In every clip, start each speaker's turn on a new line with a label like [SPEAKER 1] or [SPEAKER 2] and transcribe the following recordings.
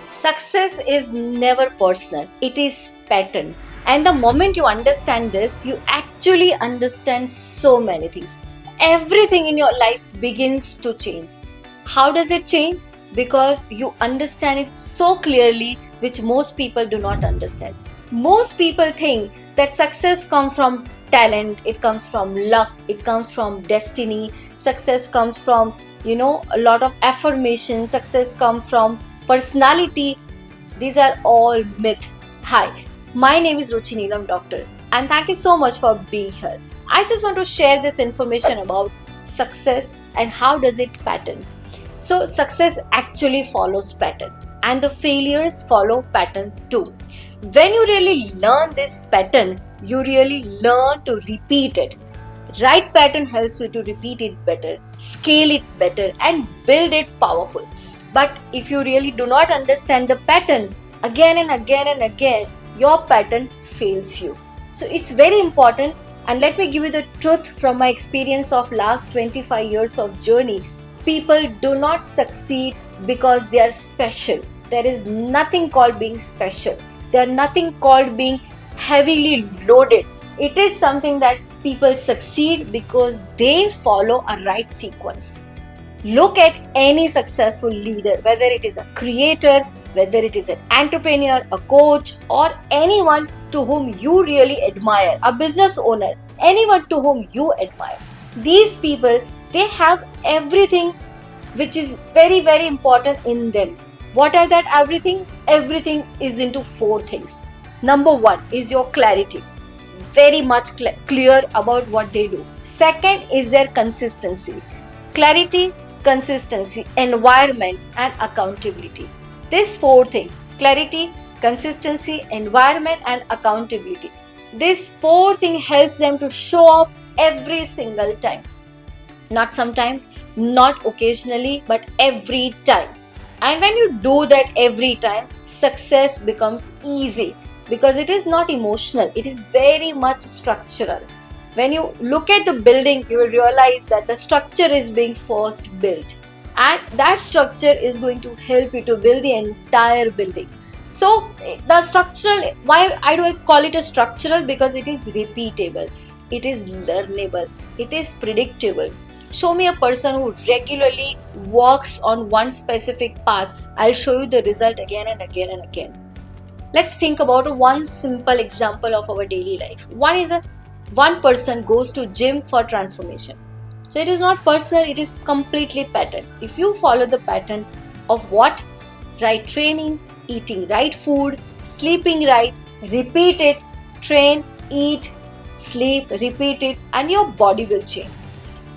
[SPEAKER 1] Success is never personal, it is pattern. And the moment you understand this, you actually understand so many things. Everything in your life begins to change. How does it change? Because you understand it so clearly, which most people do not understand. Most people think that success comes from talent, it comes from luck, it comes from destiny, success comes from, a lot of affirmation, success comes from personality. These are all myth. Hi, my name is Ruchi Neelam Doctor, and thank you so much for being here. I just want to share this information about success and how does it pattern. So success actually follows pattern, and the failures follow pattern too. When you really learn this pattern, you really learn to repeat it. Right pattern helps you to repeat it better, scale it better, and build it powerful. But if you really do not understand the pattern, again and again and again, your pattern fails you. So it's very important, and let me give you the truth from my experience of last 25 years of journey. People do not succeed because they are special. There is nothing called being special. There is nothing called being heavily loaded. It is something that people succeed because they follow a right sequence. Look at any successful leader, whether it is a creator, whether it is an entrepreneur, a coach, or anyone to whom you really admire, a business owner, anyone to whom you admire. These people, they have everything which is very, very important in them. What are that everything? Everything is into four things. Number one is your clarity. Very much clear about what they do. Second is their consistency. Clarity, consistency, environment, and accountability. This four things: clarity, consistency, environment, and accountability. This four thing helps them to show up every single time. Not sometimes, not occasionally, but every time. And when you do that every time, success becomes easy because it is not emotional, it is very much structural. When you look at the building, you will realize that the structure is being first built, and that structure is going to help you to build the entire building. So the structural, why I do call it a structural? Because it is repeatable, it is learnable, it is predictable. Show me a person who regularly works on one specific path, I'll show you the result again and again and again. Let's think about one simple example of our daily life. One person goes to gym for transformation. So it is not personal, it is completely pattern. If you follow the pattern of what? Right training, eating right food, sleeping right, repeat it, train, eat, sleep, repeat it, and your body will change.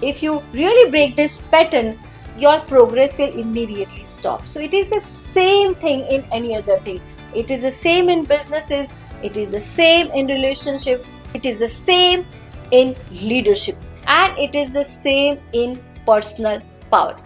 [SPEAKER 1] If you really break this pattern, your progress will immediately stop. So it is the same thing in any other thing. It is the same in businesses, it is the same in relationship, it is the same in leadership, and it is the same in personal power.